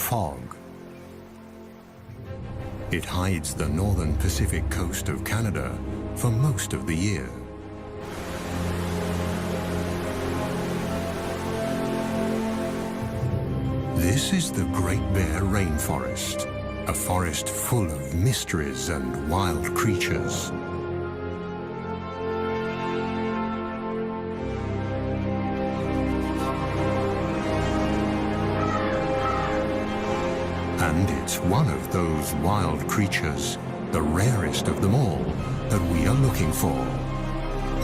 fog. It hides the northern Pacific coast of Canada for most of the year. This is the Great Bear Rainforest, a forest full of mysteries and wild creatures. And it's one of those wild creatures, the rarest of them all, that we are looking for.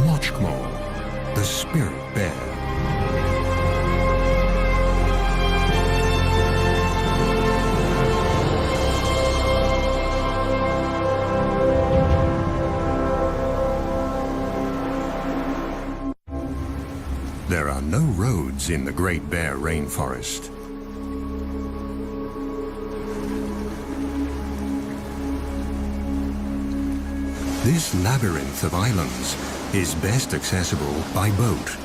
Mochkmo, the spirit bear. There are no roads in the Great Bear Rainforest. This labyrinth of islands is best accessible by boat.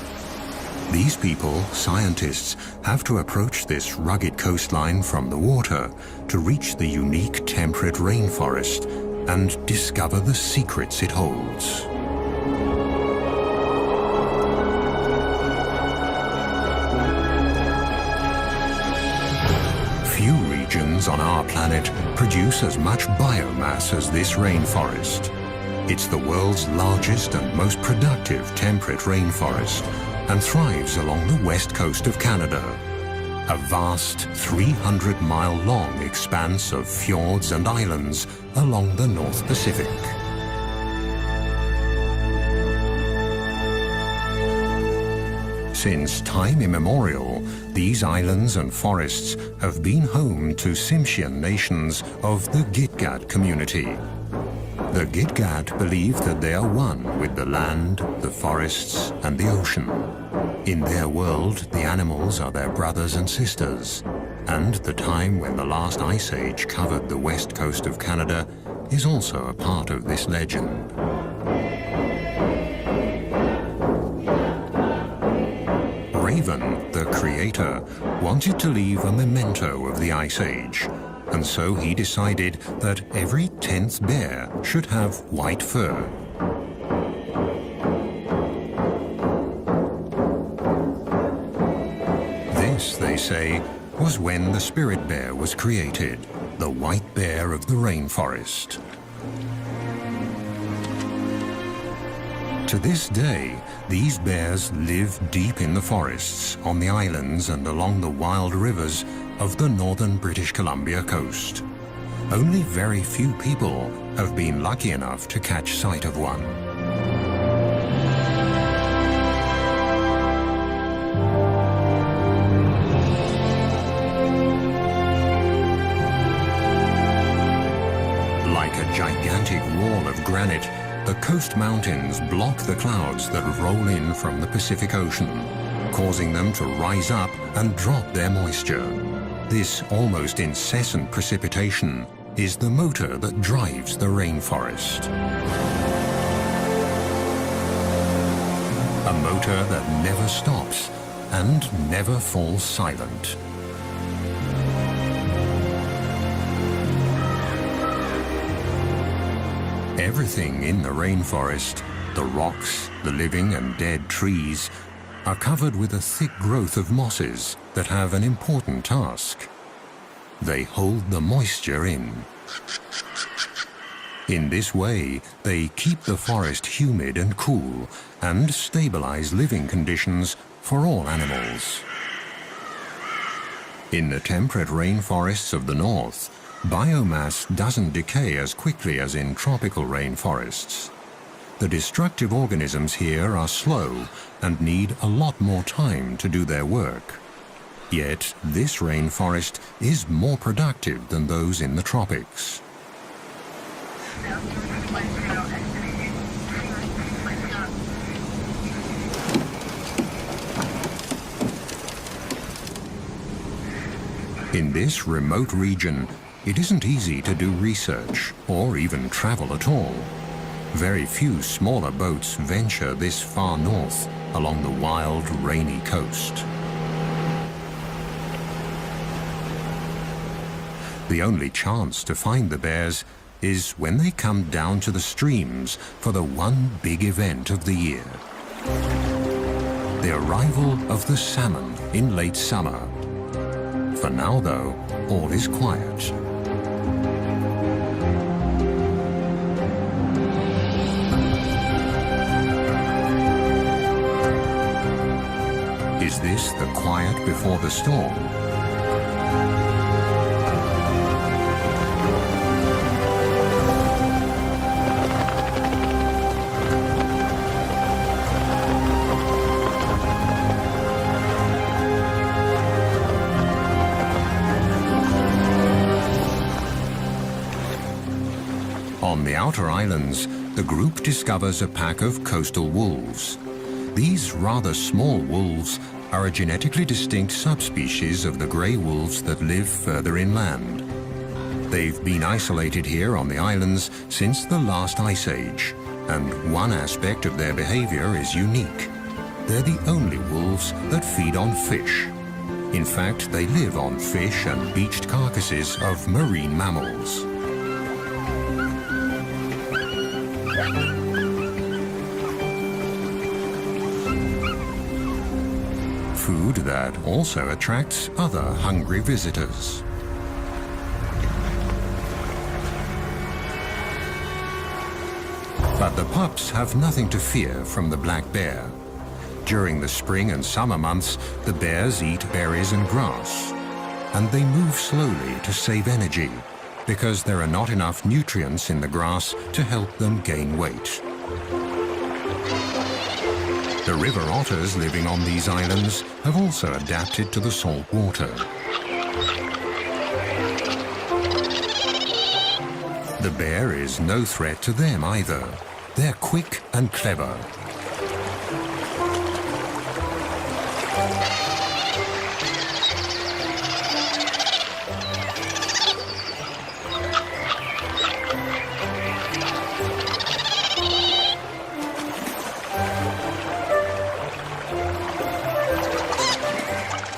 These people, scientists, have to approach this rugged coastline from the water to reach the unique temperate rainforest and discover the secrets it holds. Few regions on our planet produce as much biomass as this rainforest. It's the world's largest and most productive temperate rainforest and thrives along the west coast of Canada, a vast 300-mile-long expanse of fjords and islands along the North Pacific. Since time immemorial, these islands and forests have been home to Tsimshian nations of the Gitga'at community. The Gitga'at believe that they are one with the land, the forests, and the ocean. In their world, the animals are their brothers and sisters, and the time when the last ice age covered the west coast of Canada is also a part of this legend. Raven, the creator, wanted to leave a memento of the Ice Age, and so he decided that every 10th bear should have white fur. This, they say, was when the spirit bear was created, the white bear of the rainforest. To this day, these bears live deep in the forests, on the islands and along the wild rivers of the northern British Columbia coast. Only very few people have been lucky enough to catch sight of one. Like a gigantic wall of granite, the coast mountains block the clouds that roll in from the Pacific Ocean, causing them to rise up and drop their moisture. This almost incessant precipitation is the motor that drives the rainforest. A motor that never stops and never falls silent. Everything in the rainforest, the rocks, the living and dead trees, are covered with a thick growth of mosses that have an important task. They hold the moisture in. In this way, they keep the forest humid and cool and stabilize living conditions for all animals. In the temperate rainforests of the north, biomass doesn't decay as quickly as in tropical rainforests. The destructive organisms here are slow and need a lot more time to do their work. Yet this rainforest is more productive than those in the tropics. In this remote region, it isn't easy to do research or even travel at all. Very few smaller boats venture this far north along the wild, rainy coast. The only chance to find the bears is when they come down to the streams for the one big event of the year. The arrival of the salmon in late summer. For now, though, all is quiet. Is this the quiet before the storm? On the outer islands, the group discovers a pack of coastal wolves. These rather small wolves are a genetically distinct subspecies of the grey wolves that live further inland. They've been isolated here on the islands since the last ice age, and one aspect of their behavior is unique. They're the only wolves that feed on fish. In fact, they live on fish and beached carcasses of marine mammals. Food that also attracts other hungry visitors. But the pups have nothing to fear from the black bear. During the spring and summer months, the bears eat berries and grass, and they move slowly to save energy because there are not enough nutrients in the grass to help them gain weight. The river otters living on these islands have also adapted to the salt water. The bear is no threat to them either. They're quick and clever.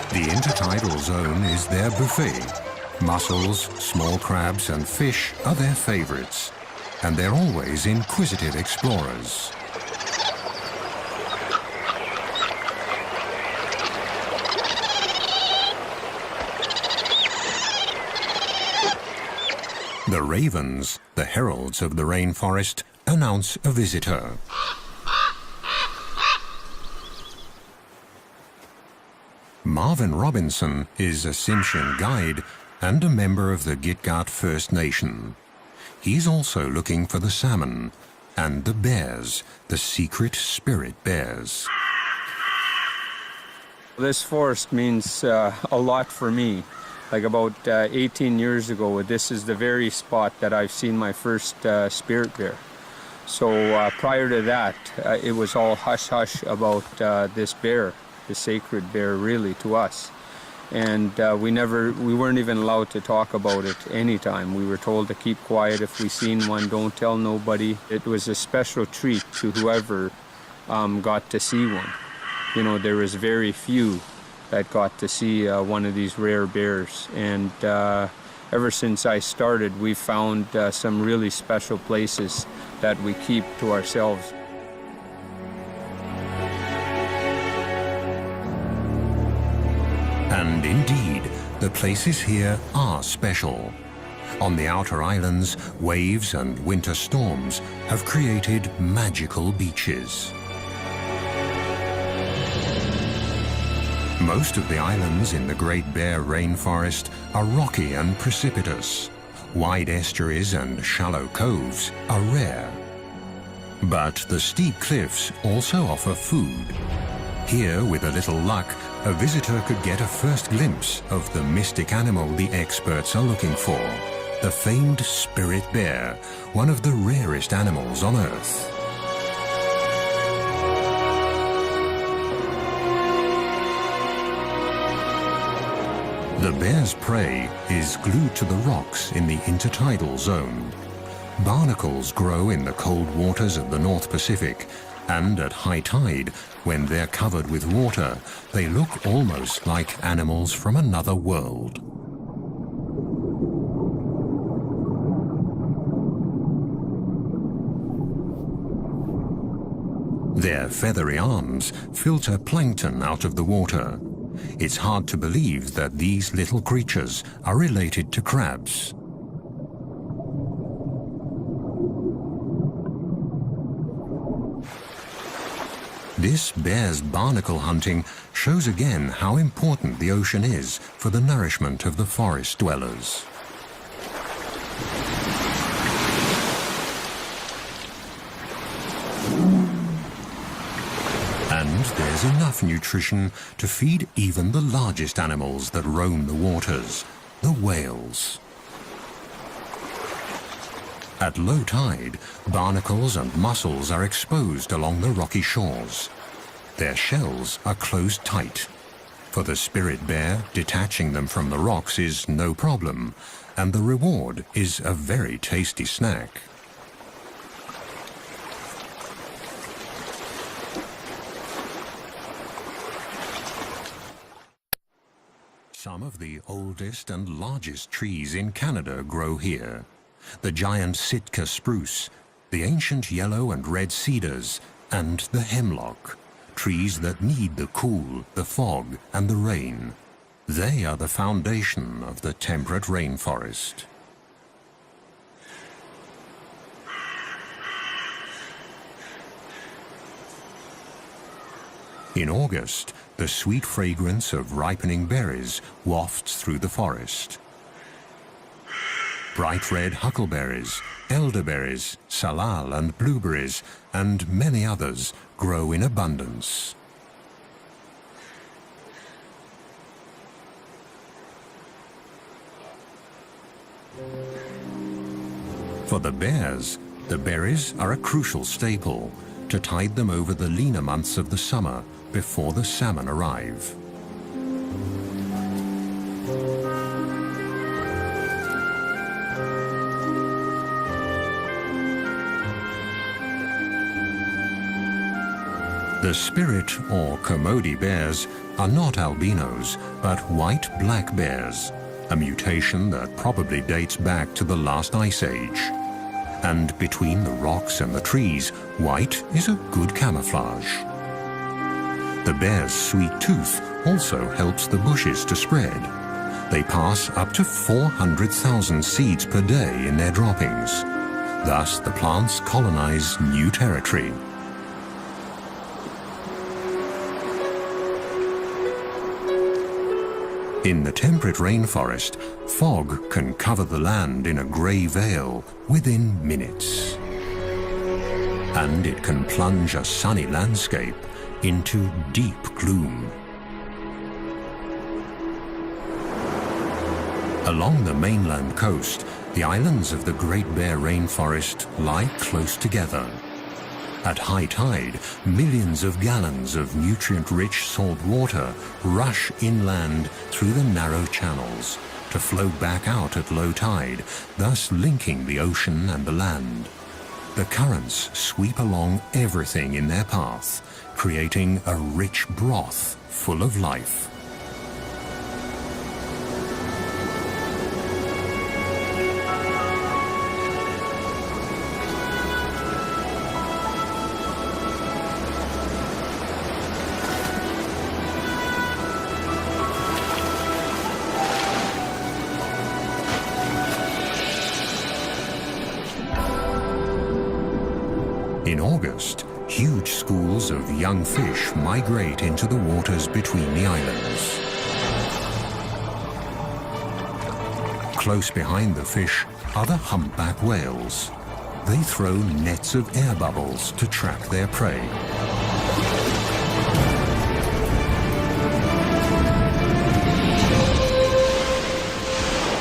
The intertidal zone is their buffet. Mussels, small crabs and fish are their favorites, and they're always inquisitive explorers. The ravens, the heralds of the rainforest, announce a visitor. Marvin Robinson is a Tsimshian guide and a member of the Gitga'at First Nation. He's also looking for the salmon and the bears, the secret spirit bears. This forest means a lot for me. Like about 18 years ago, this is the very spot that I've seen my first spirit bear. So prior to that, it was all hush-hush about this bear, the sacred bear, really, to us. And we weren't even allowed to talk about it anytime. We were told to keep quiet. If we seen one, don't tell nobody. It was a special treat to whoever got to see one. You know, there was very few that got to see one of these rare bears. And ever since I started, we've found some really special places that we keep to ourselves. And indeed, the places here are special. On the outer islands, waves and winter storms have created magical beaches. Most of the islands in the Great Bear Rainforest are rocky and precipitous. Wide estuaries and shallow coves are rare. But the steep cliffs also offer food. Here, with a little luck, a visitor could get a first glimpse of the mystic animal the experts are looking for, the famed spirit bear, one of the rarest animals on Earth. The bear's prey is glued to the rocks in the intertidal zone. Barnacles grow in the cold waters of the North Pacific, and at high tide, when they're covered with water, they look almost like animals from another world. Their feathery arms filter plankton out of the water. It's hard to believe that these little creatures are related to crabs. This bear's barnacle hunting shows again how important the ocean is for the nourishment of the forest dwellers. And there's enough nutrition to feed even the largest animals that roam the waters, the whales. At low tide, barnacles and mussels are exposed along the rocky shores. Their shells are closed tight. For the spirit bear, detaching them from the rocks is no problem, and the reward is a very tasty snack. Some of the oldest and largest trees in Canada grow here. The giant Sitka spruce, the ancient yellow and red cedars, and the hemlock, trees that need the cool, the fog, and the rain. They are the foundation of the temperate rainforest. In August, the sweet fragrance of ripening berries wafts through the forest. Bright red huckleberries, elderberries, salal and blueberries, and many others grow in abundance. For the bears, the berries are a crucial staple to tide them over the leaner months of the summer before the salmon arrive. The spirit or Commodie bears are not albinos, but white black bears, a mutation that probably dates back to the last ice age. And between the rocks and the trees, white is a good camouflage. The bear's sweet tooth also helps the bushes to spread. They pass up to 400,000 seeds per day in their droppings. Thus, the plants colonize new territory. In the temperate rainforest, fog can cover the land in a grey veil within minutes. And it can plunge a sunny landscape into deep gloom. Along the mainland coast, the islands of the Great Bear Rainforest lie close together. At high tide, millions of gallons of nutrient-rich salt water rush inland through the narrow channels to flow back out at low tide, thus linking the ocean and the land. The currents sweep along everything in their path, creating a rich broth full of life. In August, huge schools of young fish migrate into the waters between the islands. Close behind the fish are the humpback whales. They throw nets of air bubbles to track their prey.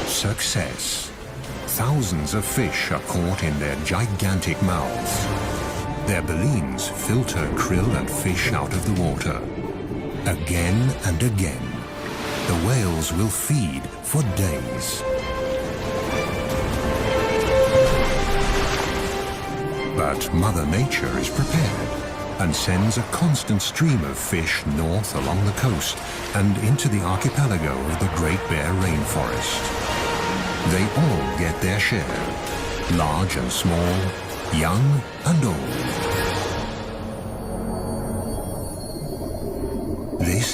Success. Thousands of fish are caught in their gigantic mouths. Their balleens filter krill and fish out of the water. Again and again, the whales will feed for days. But Mother Nature is prepared and sends a constant stream of fish north along the coast and into the archipelago of the Great Bear Rainforest. They all get their share, large and small, young and old.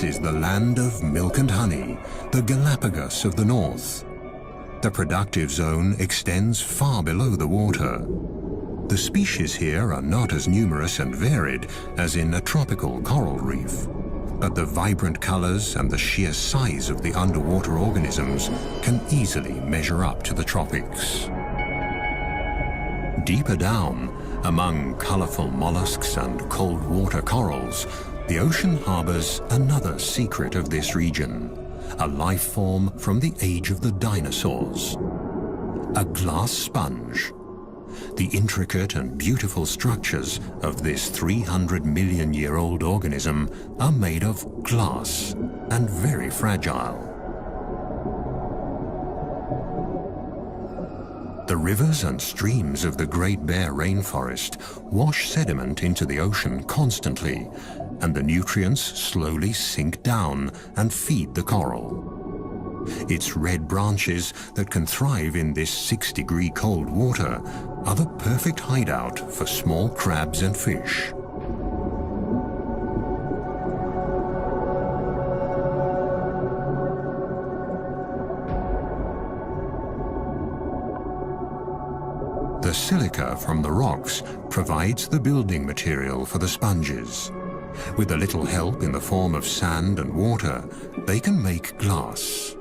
This is the land of milk and honey, the Galapagos of the north. The productive zone extends far below the water. The species here are not as numerous and varied as in a tropical coral reef, but the vibrant colors and the sheer size of the underwater organisms can easily measure up to the tropics. Deeper down, among colorful mollusks and cold water corals, the ocean harbors another secret of this region, a life form from the age of the dinosaurs. A glass sponge. The intricate and beautiful structures of this 300-million-year-old organism are made of glass and very fragile. The rivers and streams of the Great Bear Rainforest wash sediment into the ocean constantly, and the nutrients slowly sink down and feed the coral. Its red branches that can thrive in this 6-degree cold water are the perfect hideout for small crabs and fish. The silica from the rocks provides the building material for the sponges. With a little help in the form of sand and water, they can make glass.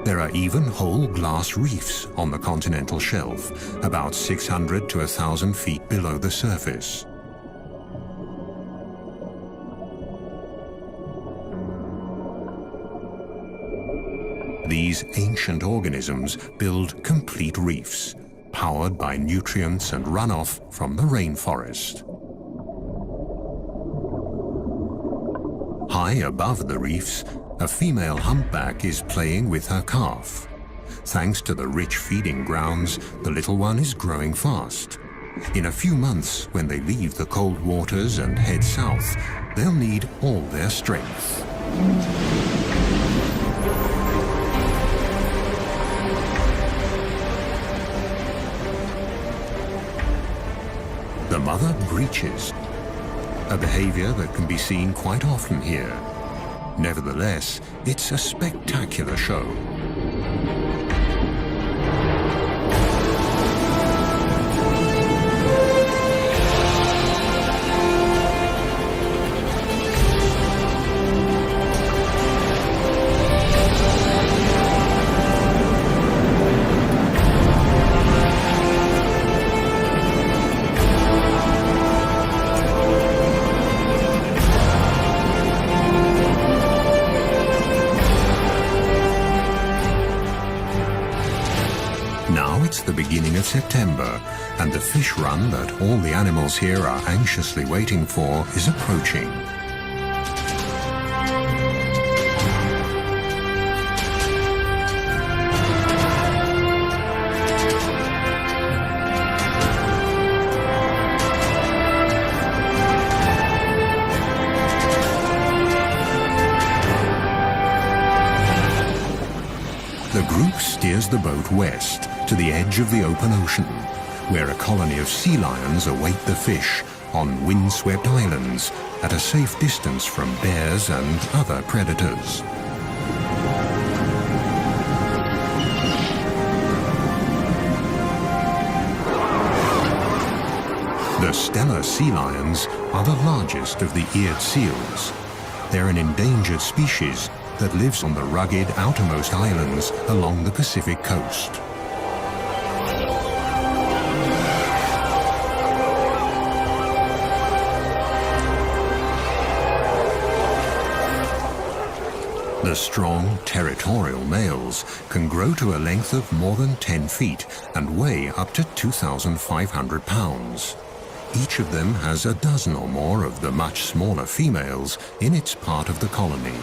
There are even whole glass reefs on the continental shelf, about 600 to 1,000 feet below the surface. These ancient organisms build complete reefs, powered by nutrients and runoff from the rainforest. High above the reefs, a female humpback is playing with her calf. Thanks to the rich feeding grounds, the little one is growing fast. In a few months, when they leave the cold waters and head south, they'll need all their strength. The mother breaches, a behavior that can be seen quite often here. Nevertheless, it's a spectacular show. The beginning of September, and the fish run that all the animals here are anxiously waiting for is approaching. The group steers the boat west to the edge of the open ocean, where a colony of sea lions await the fish on windswept islands at a safe distance from bears and other predators. The Steller sea lions are the largest of the eared seals. They're an endangered species that lives on the rugged outermost islands along the Pacific coast. The strong, territorial males can grow to a length of more than 10 feet and weigh up to 2,500 pounds. Each of them has a dozen or more of the much smaller females in its part of the colony.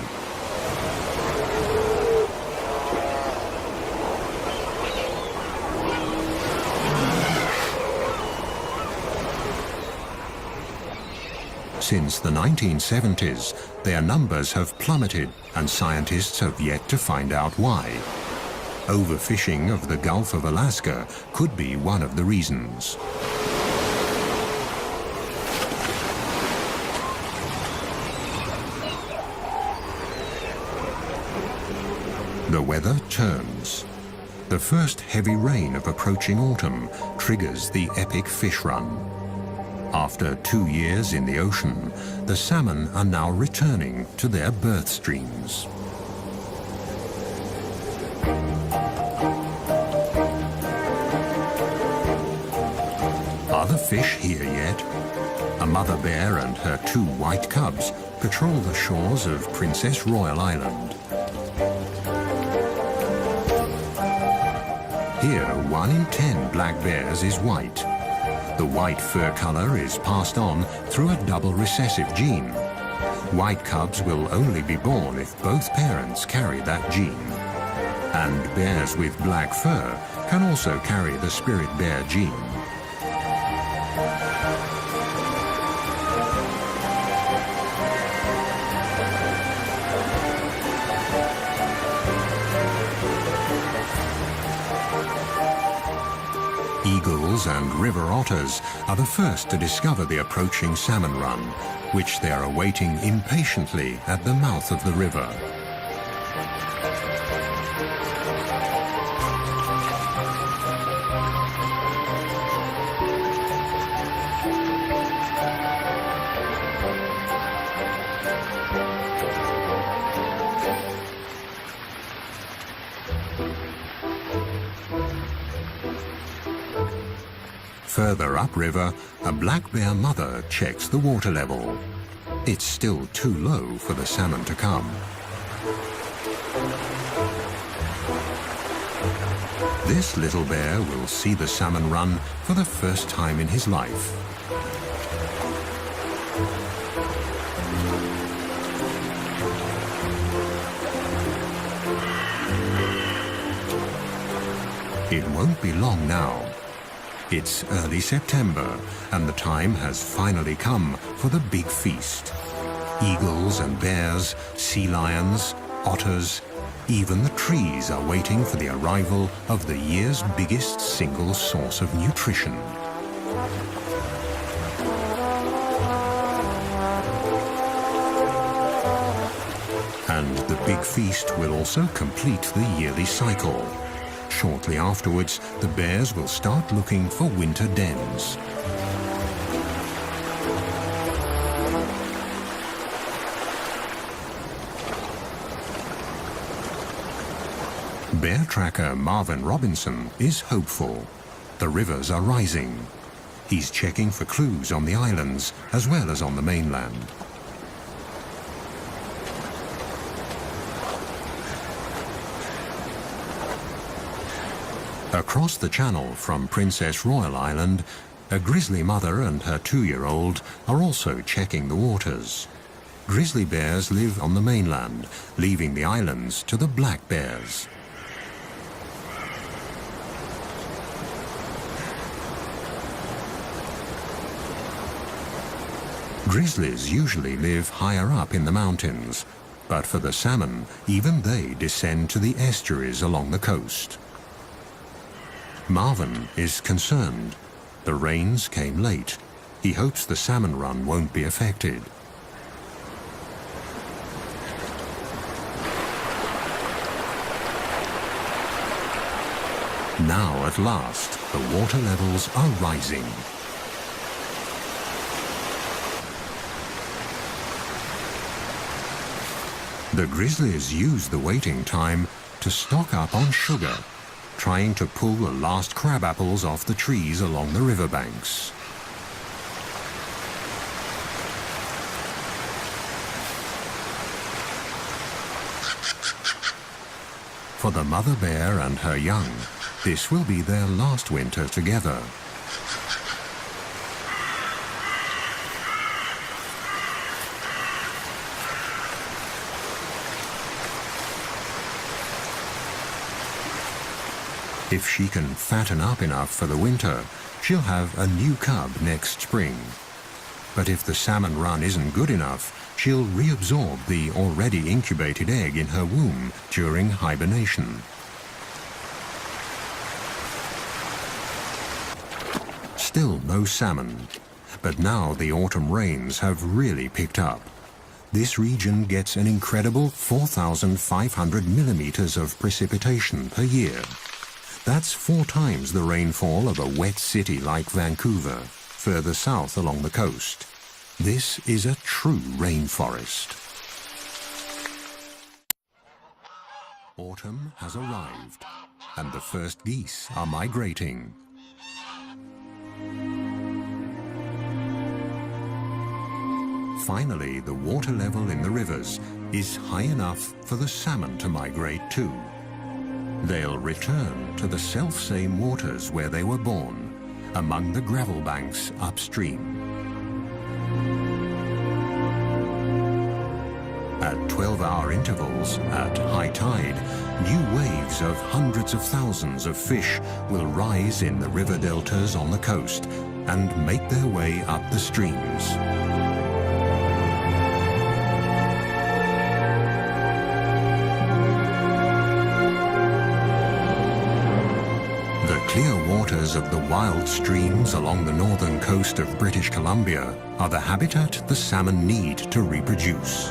Since the 1970s, their numbers have plummeted, and scientists have yet to find out why. Overfishing of the Gulf of Alaska could be one of the reasons. The weather turns. The first heavy rain of approaching autumn triggers the epic fish run. After 2 years in the ocean, the salmon are now returning to their birth streams. Are the fish here yet? A mother bear and her 2 white cubs patrol the shores of Princess Royal Island. Here, 1 in 10 black bears is white. The white fur color is passed on through a double recessive gene. White cubs will only be born if both parents carry that gene. And bears with black fur can also carry the spirit bear gene. Eagles and river otters are the first to discover the approaching salmon run, which they are awaiting impatiently at the mouth of the river. Further upriver, a black bear mother checks the water level. It's still too low for the salmon to come. This little bear will see the salmon run for the first time in his life. It won't be long now. It's early September, and the time has finally come for the big feast. Eagles and bears, sea lions, otters, even the trees are waiting for the arrival of the year's biggest single source of nutrition. And the big feast will also complete the yearly cycle. Shortly afterwards, the bears will start looking for winter dens. Bear tracker Marvin Robinson is hopeful. The rivers are rising. He's checking for clues on the islands as well as on the mainland. Across the channel from Princess Royal Island, a grizzly mother and her 2-year-old are also checking the waters. Grizzly bears live on the mainland, leaving the islands to the black bears. Grizzlies usually live higher up in the mountains, but for the salmon, even they descend to the estuaries along the coast. Marvin is concerned. The rains came late. He hopes the salmon run won't be affected. Now, at last, the water levels are rising. The grizzlies use the waiting time to stock up on sugar, trying to pull the last crab apples off the trees along the riverbanks. For the mother bear and her young, this will be their last winter together. If she can fatten up enough for the winter, she'll have a new cub next spring. But if the salmon run isn't good enough, she'll reabsorb the already incubated egg in her womb during hibernation. Still no salmon, but now the autumn rains have really picked up. This region gets an incredible 4,500 millimeters of precipitation per year. That's 4 times the rainfall of a wet city like Vancouver, further south along the coast. This is a true rainforest. Autumn has arrived, and the first geese are migrating. Finally, the water level in the rivers is high enough for the salmon to migrate too. They'll return to the self-same waters where they were born, among the gravel banks upstream. At 12-hour intervals, at high tide, new waves of hundreds of thousands of fish will rise in the river deltas on the coast and make their way up the streams. The clear waters of the wild streams along the northern coast of British Columbia are the habitat the salmon need to reproduce.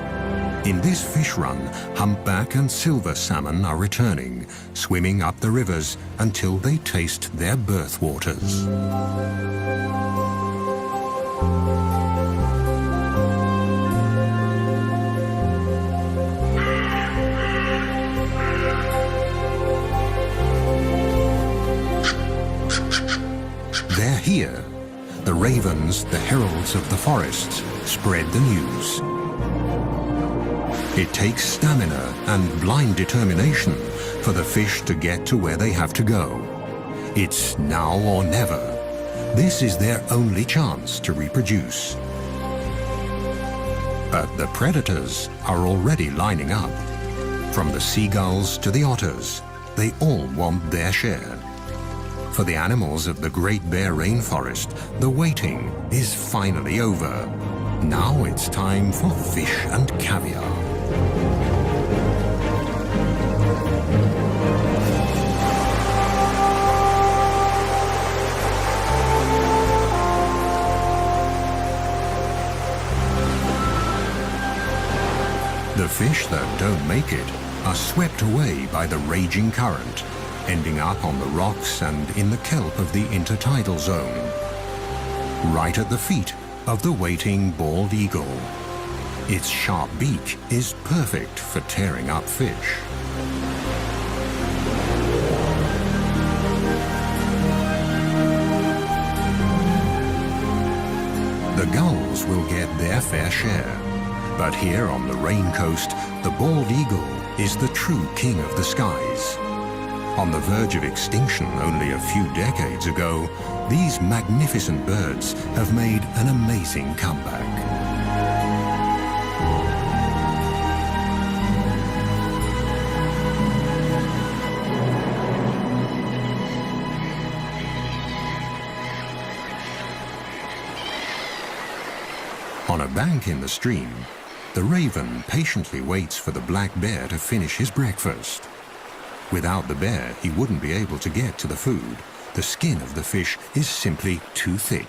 In this fish run, humpback and silver salmon are returning, swimming up the rivers until they taste their birth waters. They're here. The ravens, the heralds of the forests, spread the news. It takes stamina and blind determination for the fish to get to where they have to go. It's now or never. This is their only chance to reproduce. But the predators are already lining up. From the seagulls to the otters, they all want their share. For the animals of the Great Bear Rainforest, the waiting is finally over. Now it's time for fish and caviar. The fish that don't make it are swept away by the raging current, ending up on the rocks and in the kelp of the intertidal zone, right at the feet of the waiting bald eagle. Its sharp beak is perfect for tearing up fish. The gulls will get their fair share, but here on the Rain Coast, the bald eagle is the true king of the skies. On the verge of extinction only a few decades ago, these magnificent birds have made an amazing comeback. On a bank in the stream, the raven patiently waits for the black bear to finish his breakfast. Without the bear, he wouldn't be able to get to the food. The skin of the fish is simply too thick.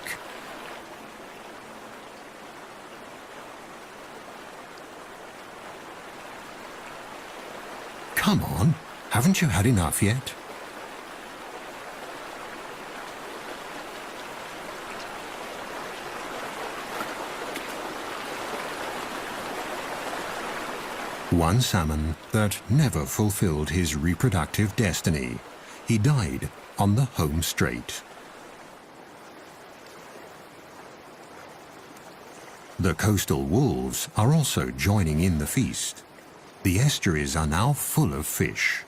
Come on, haven't you had enough yet? One salmon that never fulfilled his reproductive destiny. He died on the home straight. The coastal wolves are also joining in the feast. The estuaries are now full of fish.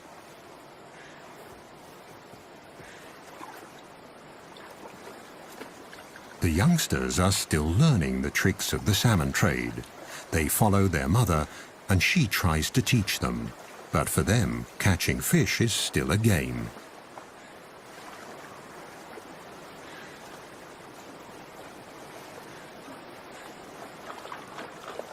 The youngsters are still learning the tricks of the salmon trade. They follow their mother, and she tries to teach them. But for them, catching fish is still a game.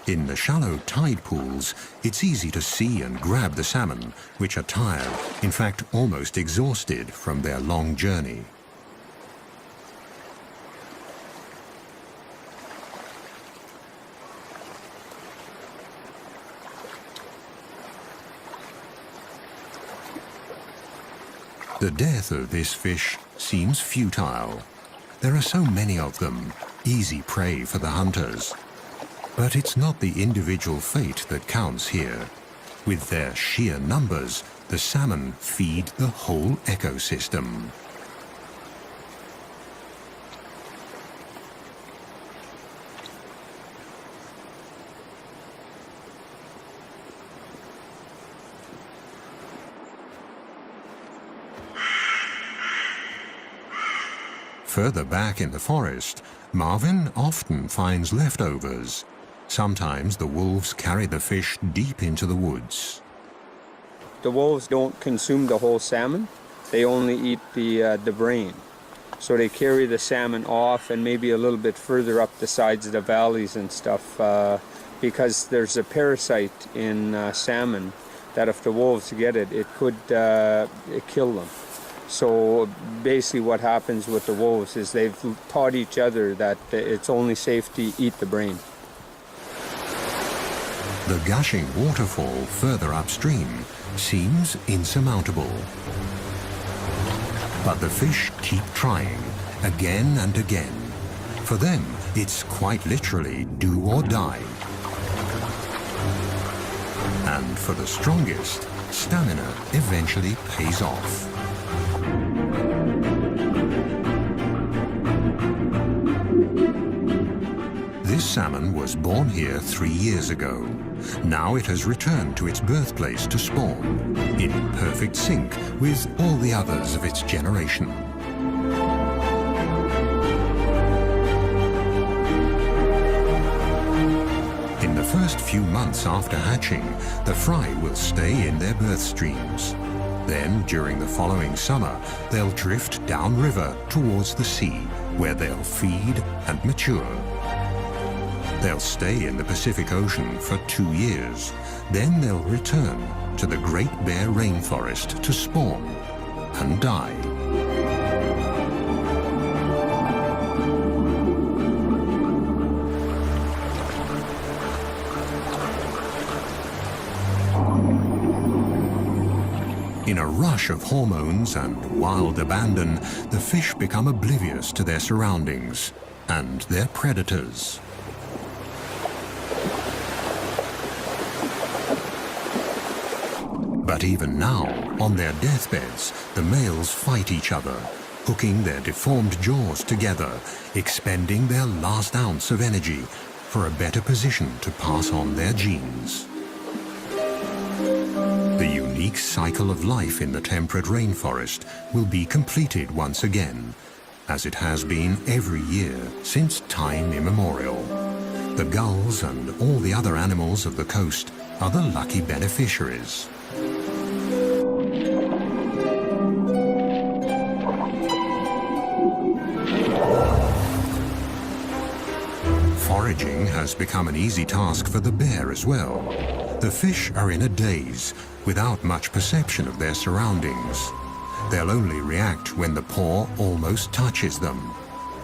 In the shallow tide pools, it's easy to see and grab the salmon, which are tired, in fact almost exhausted from their long journey. The death of this fish seems futile. There are so many of them, easy prey for the hunters. But it's not the individual fate that counts here. With their sheer numbers, the salmon feed the whole ecosystem. Further back in the forest, Marvin often finds leftovers. Sometimes the wolves carry the fish deep into the woods. The wolves don't consume the whole salmon. They only eat the brain. So they carry the salmon off and maybe a little bit further up the sides of the valleys and stuff because there's a parasite in salmon that if the wolves get it, it could kill them. So basically what happens with the wolves is they've taught each other that it's only safe to eat the brain. The gushing waterfall further upstream seems insurmountable. But the fish keep trying, again and again. For them, it's quite literally do or die. And for the strongest, stamina eventually pays off. This salmon was born here 3 years ago. Now it has returned to its birthplace to spawn, in perfect sync with all the others of its generation. In the first few months after hatching, the fry will stay in their birth streams. Then, during the following summer, they'll drift downriver towards the sea, where they'll feed and mature. They'll stay in the Pacific Ocean for 2 years. Then they'll return to the Great Bear Rainforest to spawn and die. In a rush of hormones and wild abandon, the fish become oblivious to their surroundings and their predators. But even now, on their deathbeds, the males fight each other, hooking their deformed jaws together, expending their last ounce of energy for a better position to pass on their genes. The unique cycle of life in the temperate rainforest will be completed once again, as it has been every year since time immemorial. The gulls and all the other animals of the coast are the lucky beneficiaries. Foraging has become an easy task for the bear as well. The fish are in a daze, without much perception of their surroundings. They'll only react when the paw almost touches them,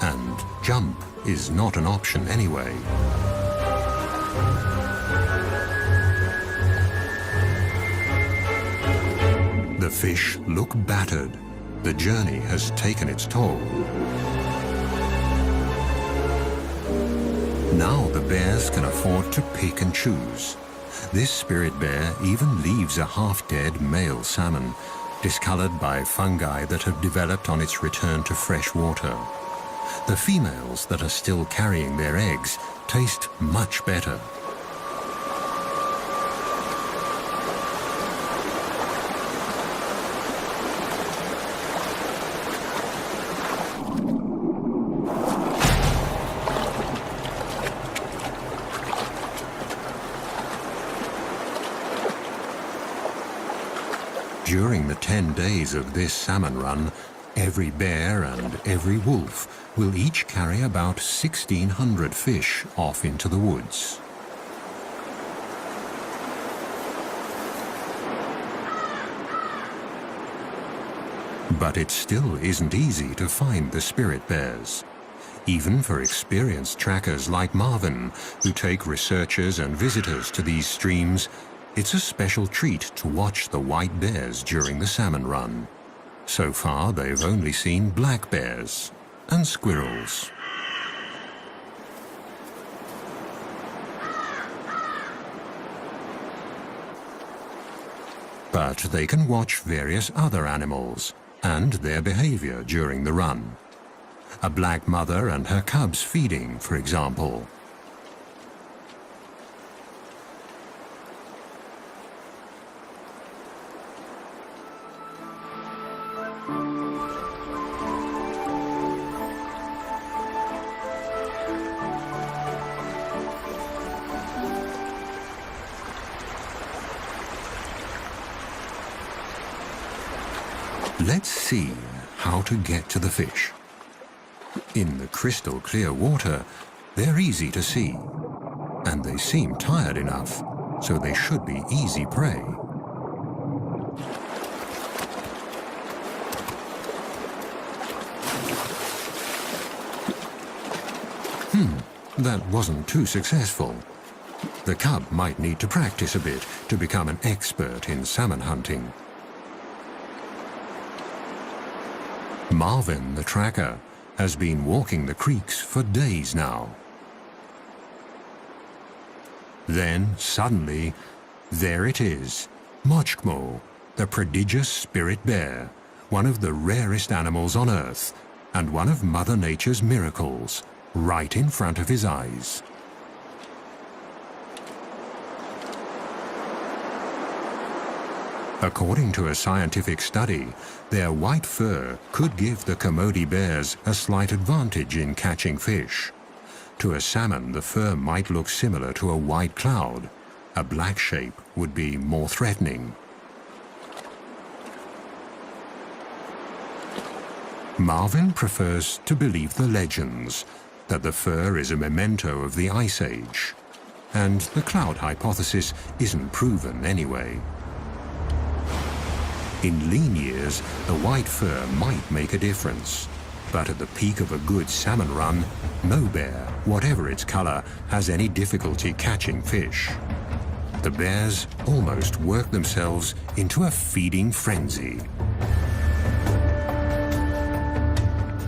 and jump is not an option anyway. The fish look battered. The journey has taken its toll. Now the bears can afford to pick and choose. This spirit bear even leaves a half-dead male salmon, discolored by fungi that have developed on its return to fresh water. The females that are still carrying their eggs taste much better. During the 10 days of this salmon run, every bear and every wolf will each carry about 1,600 fish off into the woods. But it still isn't easy to find the spirit bears. Even for experienced trackers like Marvin, who take researchers and visitors to these streams, it's a special treat to watch the white bears during the salmon run. So far, they've only seen black bears and squirrels. But they can watch various other animals and their behavior during the run. A black mother and her cubs feeding, for example. Let's see how to get to the fish. In the crystal clear water, they're easy to see, and they seem tired enough, so they should be easy prey. That wasn't too successful. The cub might need to practice a bit to become an expert in salmon hunting. Marvin, the tracker, has been walking the creeks for days now. Then, suddenly, there it is, Mochkmo, the prodigious spirit bear, one of the rarest animals on Earth, and one of Mother Nature's miracles, right in front of his eyes. According to a scientific study, their white fur could give the Komodo bears a slight advantage in catching fish. To a salmon, the fur might look similar to a white cloud. A black shape would be more threatening. Marvin prefers to believe the legends, that the fur is a memento of the Ice Age. And the cloud hypothesis isn't proven anyway. In lean years, the white fur might make a difference. But at the peak of a good salmon run, no bear, whatever its color, has any difficulty catching fish. The bears almost work themselves into a feeding frenzy.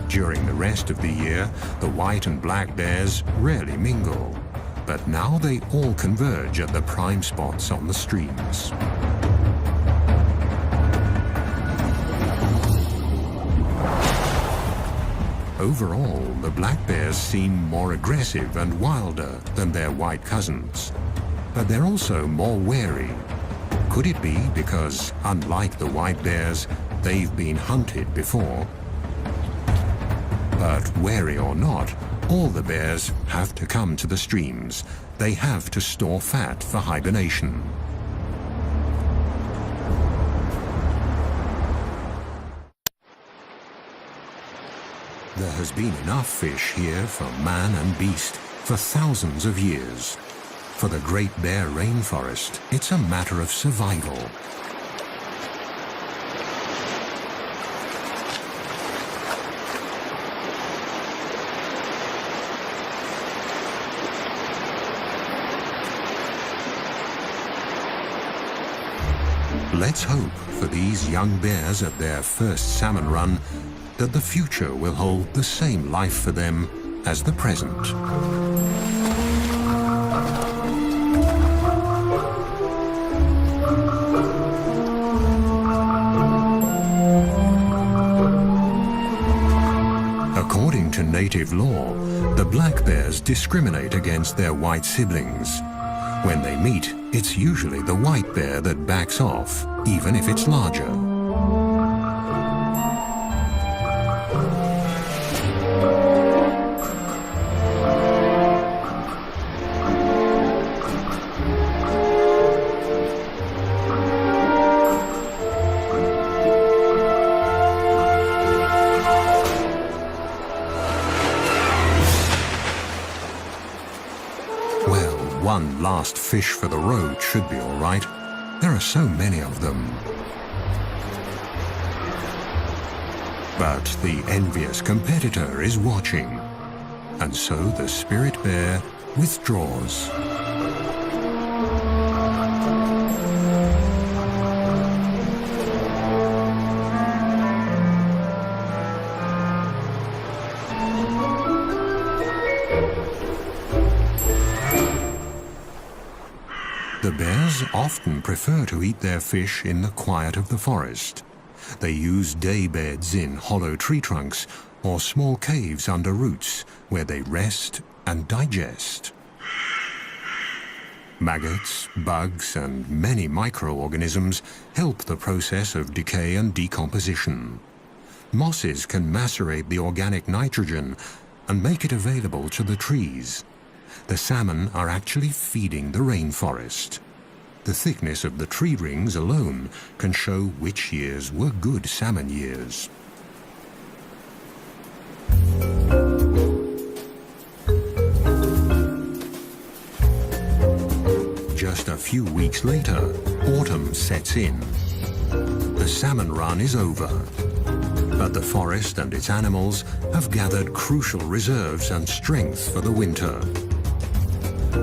During the rest of the year, the white and black bears rarely mingle. But now they all converge at the prime spots on the streams. Overall, the black bears seem more aggressive and wilder than their white cousins. But they're also more wary. Could it be because, unlike the white bears, they've been hunted before? But wary or not, all the bears have to come to the streams. They have to store fat for hibernation. There has been enough fish here for man and beast for thousands of years. For the Great Bear Rainforest, it's a matter of survival. Let's hope for these young bears at their first salmon run that the future will hold the same life for them as the present. According to native law, the black bears discriminate against their white siblings. When they meet, it's usually the white bear that backs off, even if it's larger. One last fish for the road should be all right. There are so many of them. But the envious competitor is watching, and so the spirit bear withdraws. The bears often prefer to eat their fish in the quiet of the forest. They use day beds in hollow tree trunks or small caves under roots where they rest and digest. Maggots, bugs, and many microorganisms help the process of decay and decomposition. Mosses can macerate the organic nitrogen and make it available to the trees. The salmon are actually feeding the rainforest. The thickness of the tree rings alone can show which years were good salmon years. Just a few weeks later, autumn sets in. The salmon run is over, but the forest and its animals have gathered crucial reserves and strength for the winter.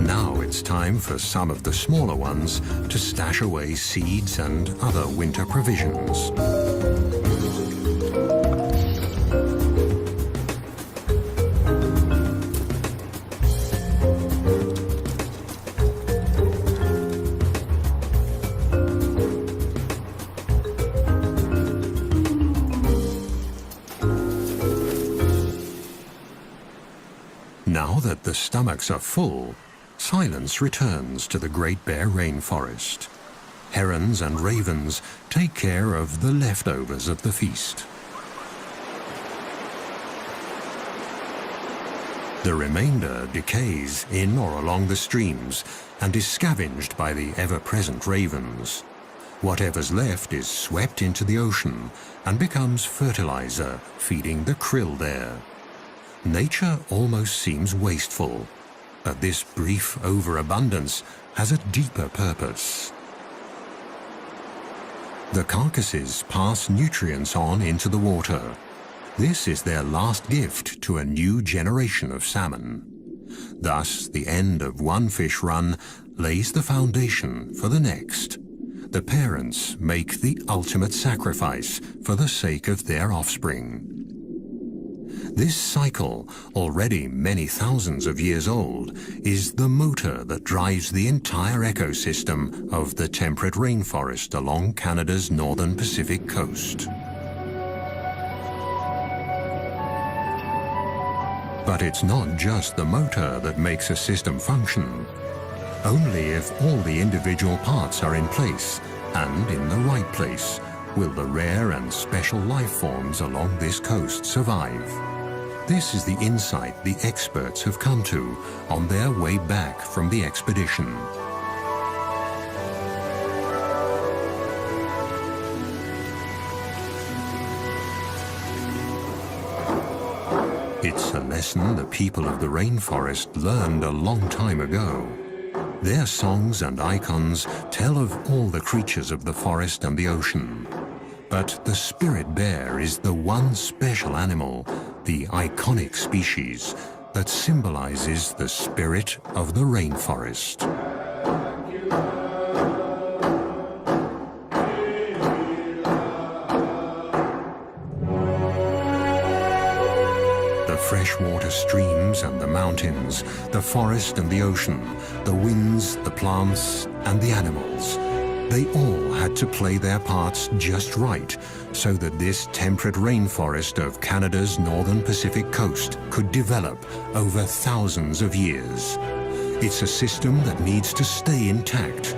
Now it's time for some of the smaller ones to stash away seeds and other winter provisions. Now that the stomachs are full, silence returns to the Great Bear Rainforest. Herons and ravens take care of the leftovers of the feast. The remainder decays in or along the streams and is scavenged by the ever-present ravens. Whatever's left is swept into the ocean and becomes fertilizer, feeding the krill there. Nature almost seems wasteful, but this brief overabundance has a deeper purpose. The carcasses pass nutrients on into the water. This is their last gift to a new generation of salmon. Thus, the end of one fish run lays the foundation for the next. The parents make the ultimate sacrifice for the sake of their offspring. This cycle, already many thousands of years old, is the motor that drives the entire ecosystem of the temperate rainforest along Canada's northern Pacific coast. But it's not just the motor that makes a system function. Only if all the individual parts are in place and in the right place will the rare and special life forms along this coast survive. This is the insight the experts have come to on their way back from the expedition. It's a lesson the people of the rainforest learned a long time ago. Their songs and icons tell of all the creatures of the forest and the ocean. But the spirit bear is the one special animal, the iconic species, that symbolizes the spirit of the rainforest. The freshwater streams and the mountains, the forest and the ocean, the winds, the plants and the animals, they all had to play their parts just right so that this temperate rainforest of Canada's northern Pacific coast could develop over thousands of years. It's a system that needs to stay intact,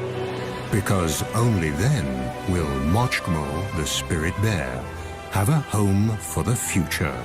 because only then will Mochkmo, the spirit bear, have a home for the future.